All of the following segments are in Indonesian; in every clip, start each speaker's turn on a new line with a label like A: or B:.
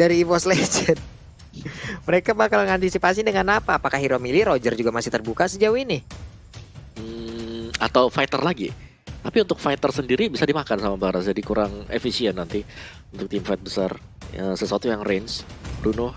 A: dari EVOS Legend. Mereka bakal ngantisipasi dengan apa? Apakah hero melee Roger juga masih terbuka sejauh ini?
B: Atau fighter lagi. Tapi untuk fighter sendiri bisa dimakan sama Baras, jadi kurang efisien nanti untuk tim fight besar. Ya, sesuatu yang range, Bruno,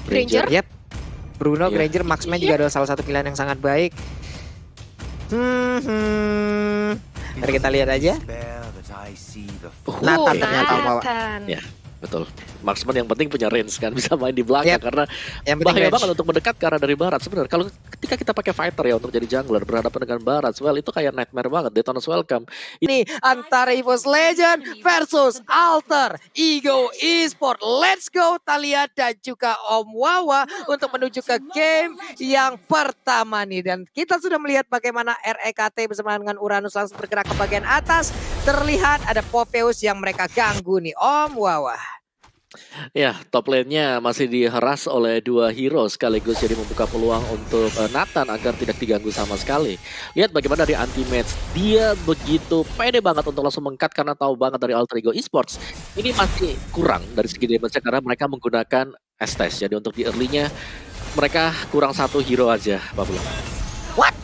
B: Granger.
A: Yep. Bruno,
B: Iya.
A: Granger, Marksman juga adalah salah satu pilihan yang sangat baik. Mari kita lihat aja. Nathan ternyata bawa.
B: Ya, betul. Marksman yang penting punya range kan, bisa main di belakang.
A: Yep.
B: Karena
A: Yang penting
B: bahaya
A: range.
B: banget untuk mendekat ke arah dari barat. Sebenarnya kalau ketika kita pakai fighter ya untuk jadi jungler berhadapan dengan barat, well itu kayak nightmare banget. Detona's welcome.
A: Ini antara EVOS Legend versus Alter Ego Esport. Let's go Talia dan juga Om Wawa untuk menuju ke game yang pertama nih. Dan kita sudah melihat bagaimana REKT bersama dengan Uranus langsung bergerak ke bagian atas. Terlihat ada Popheus yang mereka ganggu nih Om Wawa.
B: Ya, top lane-nya masih diheras oleh dua hero sekaligus jadi membuka peluang untuk Nathan agar tidak diganggu sama sekali. Lihat bagaimana dari anti-match, dia begitu pede banget untuk langsung meng-cut karena tahu banget dari Alter Ego Esports. Ini masih kurang dari segi damage karena mereka menggunakan Estes. Jadi untuk di early-nya mereka kurang satu hero aja, Pak Bula.
A: What?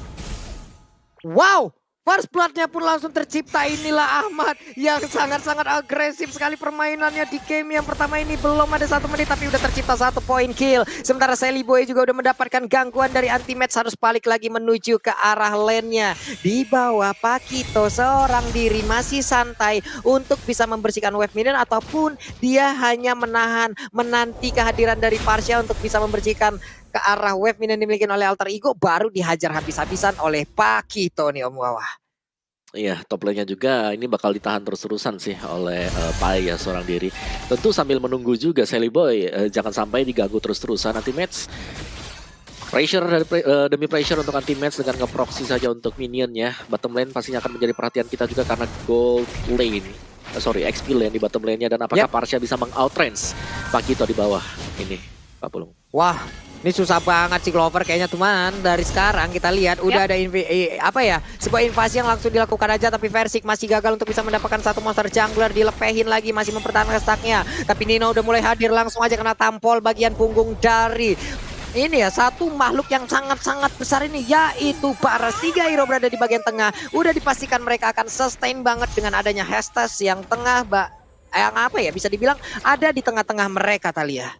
A: Wow! First blood-nya pun langsung tercipta. Inilah Ahmad yang sangat-sangat agresif sekali permainannya di game yang pertama ini. Belum ada 1 menit tapi udah tercipta 1 poin kill. Sementara Sally Boy juga udah mendapatkan gangguan dari anti-match. Harus balik lagi menuju ke arah lane-nya. Di bawah Pakito seorang diri masih santai untuk bisa membersihkan wave minion. Ataupun dia hanya menanti kehadiran dari Parsha untuk bisa membersihkan ke arah wave minion dimiliki oleh Alter Ego, baru dihajar habis-habisan oleh Pakito nih Om Wawa.
B: Iya, top lane-nya juga ini bakal ditahan terus-terusan sih oleh Pai ya seorang diri. Tentu sambil menunggu juga Sally Boy jangan sampai diganggu terus-terusan anti-match. Pressure demi pressure untuk anti-match dengan nge-proxy saja untuk minionnya. Bottom lane pastinya akan menjadi perhatian kita juga karena gold lane. XP lane di bottom lane-nya dan apakah Parsha bisa meng-outrange Pakito di bawah ini, Pak Pulung.
A: Wah, ini susah banget sih Clover kayaknya teman. Dari sekarang kita lihat udah ada sebuah invasi yang langsung dilakukan aja, tapi Versik masih gagal untuk bisa mendapatkan satu monster jungler. Dilepehin lagi, masih mempertahankan stacknya. Tapi Nino udah mulai hadir, langsung aja kena tampol bagian punggung dari ini ya, satu makhluk yang sangat-sangat besar ini, yaitu Baras. 3 hero berada di bagian tengah. Udah dipastikan mereka akan sustain banget dengan adanya Hestes yang tengah, yang apa ya, bisa dibilang ada di tengah-tengah mereka Talia.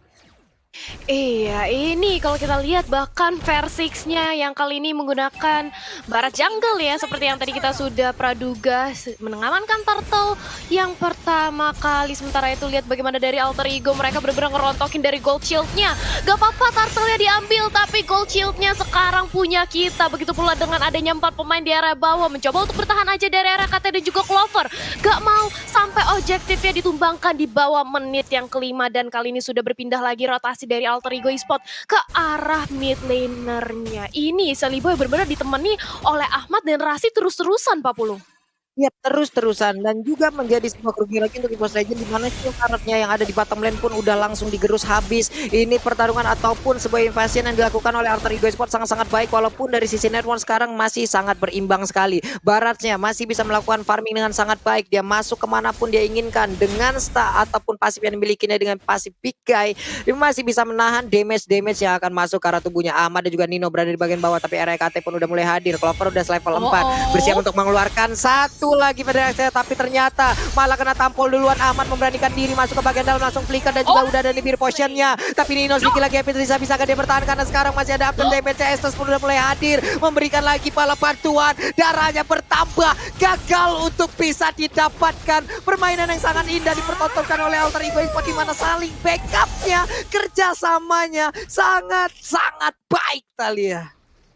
C: Iya, ini kalau kita lihat bahkan Versix-nya yang kali ini menggunakan Barat Jungle ya, seperti yang tadi kita sudah praduga, mengamankan Turtle yang pertama kali. Sementara itu lihat bagaimana dari Alter Ego, mereka benar-benar ngerontokin dari gold shield-nya. Gak apa-apa Turtle-nya diambil, tapi gold shield-nya sekarang punya kita. Begitu pula dengan adanya 4 pemain di area bawah, mencoba untuk bertahan aja dari area KT dan juga Clover. Gak mau sampai objektifnya ditumbangkan di bawah menit yang kelima, dan kali ini sudah berpindah lagi rotasi dari Alter Ego Esport ke arah mid laner-nya. Ini Sally Boy benar-benar ditemani oleh Ahmad dan Rasi terus-terusan, Pak Pulung.
A: Ya terus-terusan, dan juga menjadi sebuah kerugian lagi untuk EVOS Legend, di mana karetnya yang ada di bottom lane pun udah langsung digerus habis. Ini pertarungan ataupun sebuah invasi yang dilakukan oleh Alter Ego Esport sangat-sangat baik, walaupun dari sisi network sekarang masih sangat berimbang sekali. Baratnya masih bisa melakukan farming dengan sangat baik, dia masuk kemanapun dia inginkan dengan star ataupun pasif yang dimilikinya dengan pasif big guy. Dia masih bisa menahan damage yang akan masuk ke arah tubuhnya. Ahmad dan juga Nino berada di bagian bawah, tapi REKT pun udah mulai hadir. Clover udah level 4, bersiap untuk mengeluarkan satu lagi pada saya, tapi ternyata malah kena tampol duluan. Ahmad memberanikan diri masuk ke bagian dalam, langsung flicker dan juga udah ada Nibir potionnya. Tapi Nino sedikit lagi bisa dia bertahan karena sekarang masih ada after damage. Estes pun udah mulai hadir, memberikan lagi bala bantuan. Darahnya bertambah, gagal untuk bisa didapatkan. Permainan yang sangat indah dipertontonkan oleh Alter Ego Esport, di mana saling backupnya, kerjasamanya sangat-sangat baik Talia.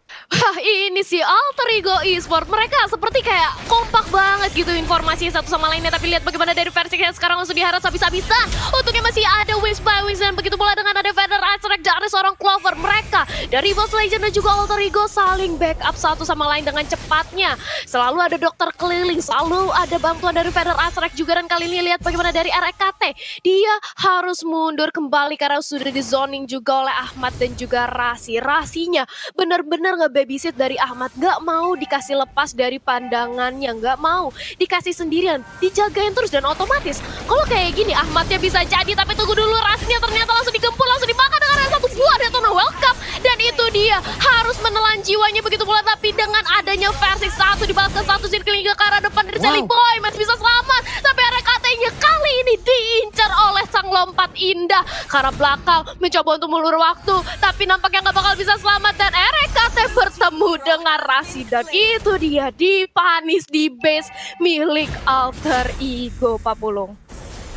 C: Wah, ini sih Alter Ego Esport, mereka seperti kayak kompak banget gitu informasi satu sama lainnya. Tapi lihat bagaimana dari Versix yang sekarang langsung diharas habis-habisan. Untungnya masih ada Wish by Wish, dan begitu pula dengan ada Feather Attack dari seorang Clover. Mereka dari Boss Legend dan juga Alter Ego saling backup satu sama lain dengan cepatnya. Selalu ada dokter keliling, selalu ada bantuan dari Feather Azrek juga, dan kali ini lihat bagaimana dari RKT. Dia harus mundur kembali karena sudah di zoning juga oleh Ahmad dan juga Rasi. Rasinya benar-benar nge-babysit dari Ahmad, gak mau dikasih lepas dari pandangannya, gak mau dikasih sendirian, dijagain terus, dan otomatis kalau kayak gini Ahmadnya bisa jadi, tapi tunggu dulu, Rasinya ternyata langsung digempur, langsung dimakan dengan satu buah Detona Welcome, dan itu dia harus menelan jiwanya begitu pula, tapi dengan adanya versi satu dibalaskan satu circling ke arah depan dari Sally Boy, masih bisa selamat, tapi RKT-nya kali ini diincar oleh sang lompat indah ke arah belakang, mencoba untuk melur waktu, tapi nampaknya nggak bakal bisa selamat, dan RKT bertemu dengan Rasi, dan itu dia dipanis di base milik Alter Ego, Pak Pulung.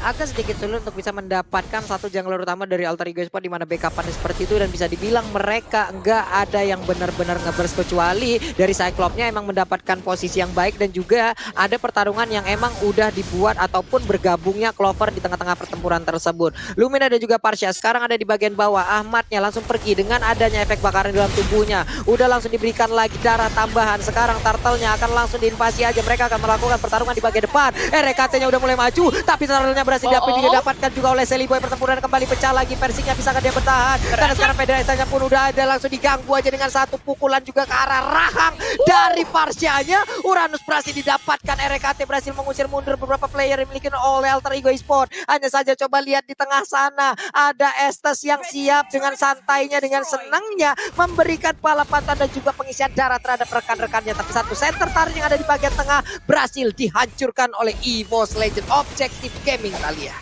A: Agak sedikit sulit untuk bisa mendapatkan satu jungler utama dari Alter Ego Sport di mana backupannya seperti itu, dan bisa dibilang mereka nggak ada yang benar-benar nge-burst, kecuali dari Cyclops-nya emang mendapatkan posisi yang baik, dan juga ada pertarungan yang emang udah dibuat ataupun bergabungnya Clover di tengah-tengah pertempuran tersebut. Lumina dan juga Parsha sekarang ada di bagian bawah, Ahmadnya langsung pergi dengan adanya efek bakaran dalam tubuhnya, udah langsung diberikan lagi darah tambahan. Sekarang Turtle-nya akan langsung diinvasi aja, mereka akan melakukan pertarungan di bagian depan. RKT-nya udah mulai maju, tapi Turtle-nya berhasil didapatkan juga oleh Sally Boy. Pertempuran kembali pecah lagi, versinya bisakah dia bertahan? Karena sekarang Pedrestanya pun udah ada, langsung diganggu aja dengan satu pukulan juga ke arah rahang dari Parsha-nya. Uranus berhasil didapatkan, RKT berhasil mengusir mundur beberapa player yang dimiliki oleh Alter Ego Sport. Hanya saja coba lihat di tengah sana, ada Estes yang siap dengan santainya, dengan senangnya memberikan balapan dan juga pengisian darah terhadap rekan-rekannya. Tapi satu center tarik yang ada di bagian tengah berhasil dihancurkan oleh EVOS Legend Objective Gaming Thalia.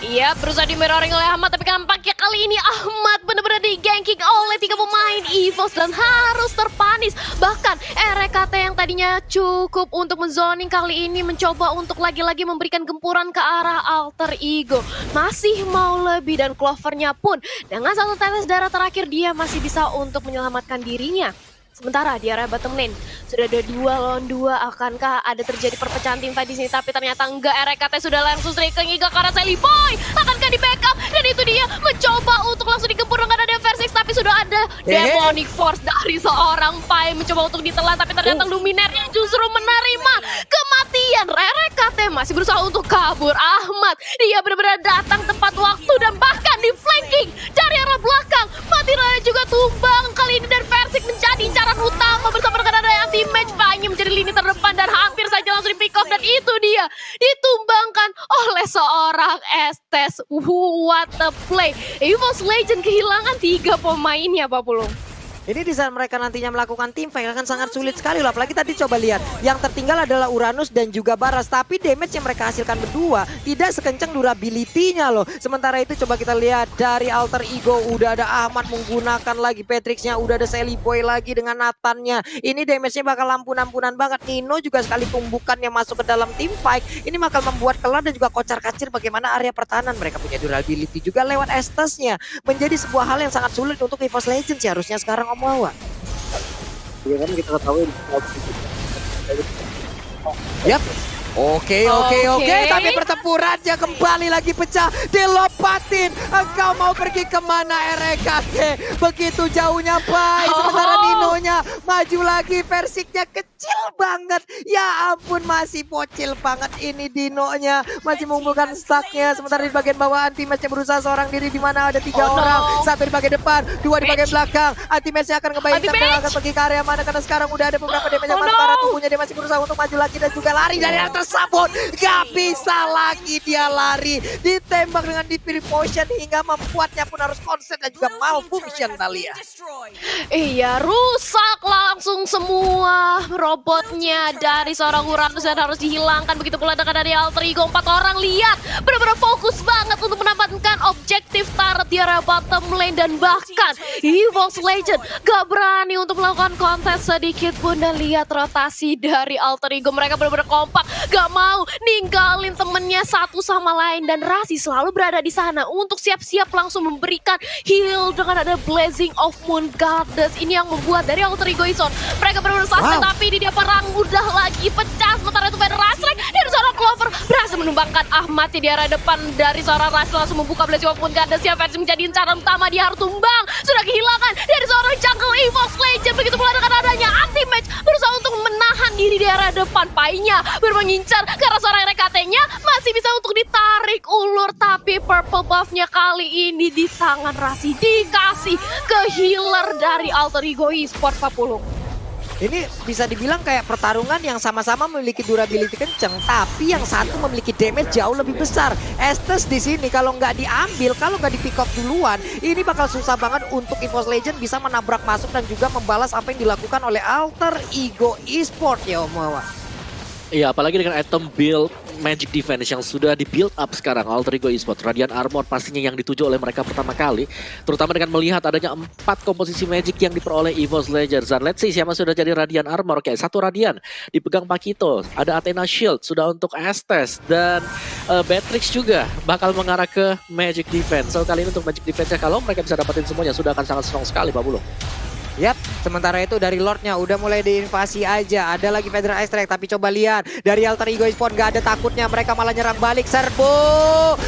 C: Iya, berusaha di mirroring oleh Ahmad, tapi nampaknya kali ini Ahmad benar-benar di-ganking oleh 3 pemain EVOS dan harus terpanis. Bahkan RKT yang tadinya cukup untuk menzoning kali ini mencoba untuk lagi-lagi memberikan gempuran ke arah Alter Ego. Masih mau lebih, dan Clover-nya pun dengan satu tetes darah terakhir dia masih bisa untuk menyelamatkan dirinya. Sementara di area bottom lane sudah ada 2 lawan 2, akankah ada terjadi perpecahan tim fight di sini? Tapi ternyata enggak, RKT sudah langsung striking hingga karena Sally Boy akankah di backup, dan itu dia mencoba untuk langsung digempur dengan ada Versix, tapi sudah ada Demonic Force dari seorang Pai mencoba untuk ditelan, tapi ternyata Luminaire justru menerima kematian. RKT masih berusaha untuk kabur. Ahmad dia benar-benar datang tepat waktu dan bahkan di flanking dari arah belakang. Matiraya juga tumbang kali ini, dan Versix menjadi incaran utama bersama dengan ada anti-match. Pai menjadi lini terdepan dan hampir saja langsung di pick off, dan itu dia ditumbangkan oleh seorang Estes. What a play. EVOS Legend kehilangan 3 pemainnya, Pak Pulung.
A: Ini di saat mereka nantinya melakukan tim fight akan sangat sulit sekali loh. Apalagi tadi coba lihat, yang tertinggal adalah Uranus dan juga Baras. Tapi damage yang mereka hasilkan berdua tidak sekencang durability-nya loh. Sementara itu coba kita lihat dari Alter Ego, udah ada Ahmad menggunakan lagi Patrick's-nya, udah ada Sally Boy lagi dengan Nathan-nya. Ini damage-nya bakal ampun-ampunan banget. Nino juga sekali tumbukan yang masuk ke dalam tim fight. Ini bakal membuat kelar dan juga kocar-kacir bagaimana area pertahanan. Mereka punya durability juga lewat Estes-nya. Menjadi sebuah hal yang sangat sulit untuk EVOS Legends sih harusnya sekarang Omawa.
D: Ya kan kita ketahui.
A: Yap. Oke. Tapi pertempurannya kembali lagi pecah. Dilopatin. Engkau mau pergi kemana, RKT? Begitu jauhnya Pai. Sementara Ninonya maju lagi. Versinya kecil banget. Ya ampun, masih bocil banget ini Dinonya. Masih mengumpulkan stacknya. Sementara di bagian bawah anti-match-nya berusaha seorang diri, di mana ada 3 orang. 1 di bagian depan, 2 di bagian belakang. Anti-match-nya akan ngebayangkan mereka akan pergi ke area mana, karena sekarang udah ada beberapa damage yang masuk ke arah tubuhnya. Dia masih berusaha untuk maju lagi dan juga lari dari arah tersabut. Gak bisa lagi dia lari. Ditembak dengan Divine Potion hingga membuatnya pun harus konsen dan juga malfunction Thalia.
C: Iya, rusak langsung semua robotnya dari seorang Uranus dan harus dihilangkan. Begitu pula dari Alter Ego. 4 orang lihat benar-benar fokus banget untuk mendapatkan objektif turret di area bottom lane, dan bahkan EVOS Legend gak berani untuk melakukan kontes sedikit pun. Dan lihat rotasi dari Alter Ego, mereka benar-benar kompak, gak mau ninggalin temennya satu sama lain, dan Rasi selalu berada di sana untuk siap-siap langsung memberikan heal dengan ada Blazing of Moon Goddess. Ini yang membuat dari Alter Ego Ison mereka benar-benar suspend, tapi ini dia perang udah lagi pecah. Sementara itu Feather Azrek dari seorang Clover berhasil menumbangkan Ahmad di area depan dari seorang Rasi, langsung membuka Blazing of Moon Goddess. Ya, versi langsung jadi incaran utama. Dia harus tumbang. Sudah kehilangan dari seorang jungle EVOS Legend. Begitu pula dengan adanya anti-match. Berusaha untuk menahan diri di area depan. Painya mengincar karena seorang RKT-nya masih bisa untuk ditarik ulur. Tapi purple buff-nya kali ini di tangan Rasi. Dikasih ke healer dari Alter Ego Esports Papulung.
A: Ini bisa dibilang kayak pertarungan yang sama-sama memiliki durability kenceng, tapi yang satu memiliki damage jauh lebih besar. Estes di sini kalau nggak diambil, kalau nggak di pick up duluan, ini bakal susah banget untuk EVOS Legend bisa menabrak masuk dan juga membalas apa yang dilakukan oleh Alter Ego Esports ya Om Wawa.
B: Iya, apalagi dengan item build Magic Defense yang sudah di build up sekarang Alter Ego Esports. Radiant Armor pastinya yang dituju oleh mereka pertama kali. Terutama dengan melihat adanya 4 komposisi Magic yang diperoleh EVOS Legends. Dan let's see siapa sudah jadi Radiant Armor. Oke, satu Radiant dipegang Pakito. Ada Athena Shield sudah untuk Estes. Dan Beatrix juga bakal mengarah ke Magic Defense. So kali ini untuk Magic Defense-nya kalau mereka bisa dapetin semuanya sudah akan sangat strong sekali Pak Bulung.
A: Yap, sementara itu dari Lordnya udah mulai diinvasi aja. Ada lagi Federal Extract, tapi coba lihat. Dari Alter Ego Esports gak ada takutnya. Mereka malah nyerang balik. Serbu!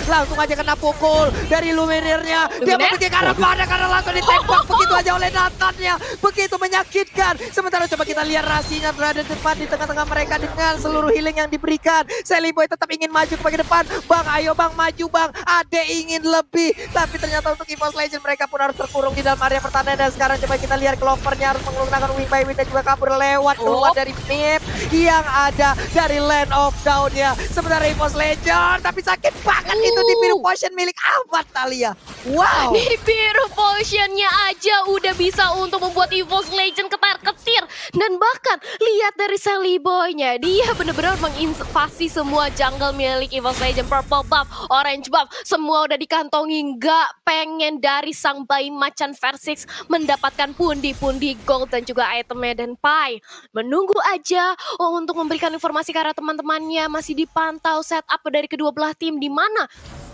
A: Langsung aja kena pukul dari Luminirnya. Dia memiliki karena pada karena langsung ditembak begitu aja oleh Nathannya. Begitu menyakitkan. Sementara coba kita lihat Rasinya berada depan di tengah-tengah mereka dengan seluruh healing yang diberikan. Seliboy tetap ingin maju ke bagian depan. Bang, ayo bang, maju bang. Ade ingin lebih. Tapi ternyata untuk EVOS Legend mereka pun harus terkurung di dalam area pertahanan. Dan sekarang coba kita lihat Clovernya harus menggunakan wing by wing dan juga kabur lewat keluar dari map yang ada dari Land of Down-nya. Sementara EVOS Legend, tapi sakit banget itu di biru potion milik Alpha Thalia. Wow.
C: Di biru potionnya aja udah bisa untuk membuat EVOS Legend ketar-ketir. Dan bahkan lihat dari Sally Boy-nya, dia benar-benar menginvasi semua jungle milik EVOS Legend. Purple buff, orange buff, semua udah dikantongi. Nggak pengen dari sang bayi macan Versix mendapatkan pundi-pundi gold dan juga itemnya. Dan Pai menunggu aja untuk memberikan informasi karena teman-temannya masih dipantau setup dari kedua belah tim, di mana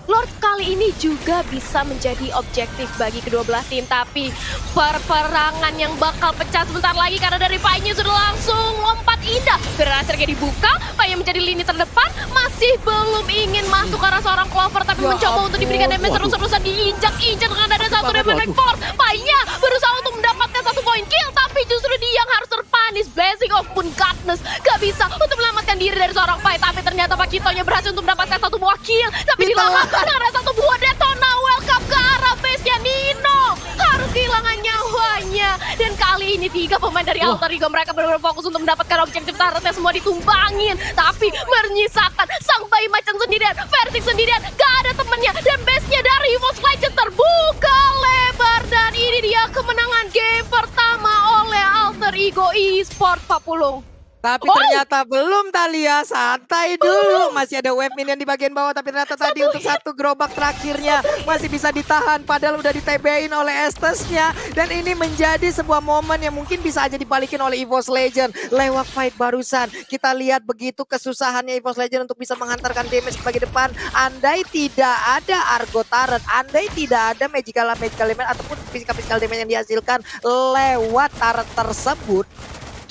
C: Lord kali ini juga bisa menjadi objektif bagi kedua belah tim. Tapi peperangan yang bakal pecah sebentar lagi karena dari Pai-nya sudah langsung lompat indah. Berhasilnya dibuka, Pai yang menjadi lini terdepan masih belum ingin masuk ke arah seorang Clover, tapi mencoba untuk diberikan damage terus-terusan, diinjak-injak dengan ada satu damage force. Pai-nya berusaha untuk mendapatkan 1 poin kill, tapi justru dia yang harus terpanis. Blessing of Moon Godness gak bisa untuk menyelamatkan diri dari seorang Pai, tapi ternyata Pakitonya berhasil untuk mendapatkan 1 buah kill, tapi dilahap dengan 1 buah detona. Welcome ke arah base-nya Nino, harus kehilangan nyawanya. Dan kali ini 3 pemain dari Alter Ego mereka benar-benar fokus untuk mendapatkan objektif targetnya, semua ditumbangin, tapi menyisakan sang bayi macan sendirian, Versix sendirian, gak ada temennya. Dan base-nya dari EVOS Legend terbuka lebar, dan ini dia kemenangan game pertama oleh Alter Ego Esports Papulung.
A: Tapi ternyata belum Thalia, santai dulu. Masih ada wave minion di bagian bawah, tapi ternyata tadi untuk satu gerobak terakhirnya masih bisa ditahan. Padahal udah ditebein oleh Estesnya. Dan ini menjadi sebuah momen yang mungkin bisa aja dibalikin oleh EVOS Legend. Lewat fight barusan, kita lihat begitu kesusahannya EVOS Legend untuk bisa menghantarkan damage ke bagian depan. Andai tidak ada Argo Turret, andai tidak ada magical damage ataupun physical damage yang dihasilkan lewat turret tersebut.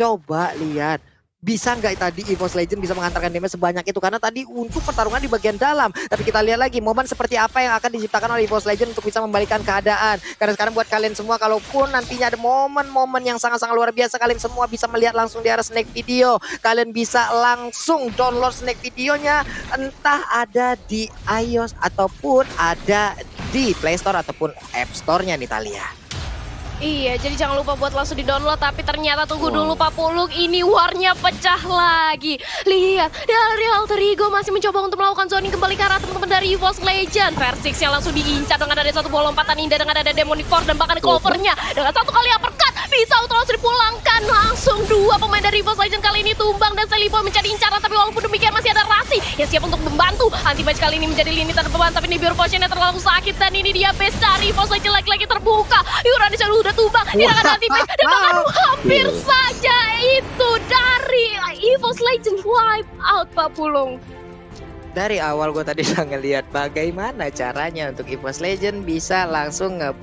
A: Coba lihat, bisa nggak tadi EVOS Legend bisa menghantarkan damage sebanyak itu? Karena tadi untuk pertarungan di bagian dalam. Tapi kita lihat lagi momen seperti apa yang akan diciptakan oleh EVOS Legend untuk bisa membalikan keadaan. Karena sekarang buat kalian semua, kalaupun nantinya ada momen-momen yang sangat-sangat luar biasa, kalian semua bisa melihat langsung di arah snack video. Kalian bisa langsung download snack videonya, entah ada di iOS ataupun ada di Play Store ataupun App Store-nya nih Thalia.
C: Iya, jadi jangan lupa buat langsung di-download. Tapi ternyata tunggu dulu Pak Pulung, ini warnya pecah lagi. Lihat, dari Alter Ego masih mencoba untuk melakukan zoning kembali ke arah teman-teman dari EVOS Legend. Versix yang langsung diincar dengan ada 1 bola lompatan indah, dengan ada Demonic Force dan bahkan Clovernya dengan 1 kali uppercut bisa langsung dipulangkan. Langsung 2 pemain dari EVOS Legend kali ini tumbang, dan Seliboy mencari incaran. Tapi walaupun demikian masih ada Rasi yang siap untuk membantu. Anti-match kali ini menjadi lini terdepan, tapi ini biru potionnya terlalu sakit. Dan ini dia base dari EVOS Legend lagi-lagi terbuka. Yurani selalu udah tumbang, tidak ada anti-match, dan bahkan hampir saja itu dari EVOS Legend wipe out Pak Pulung.
A: Dari awal gue tadi udah ngeliat bagaimana caranya untuk EVOS Legend bisa langsung ngeber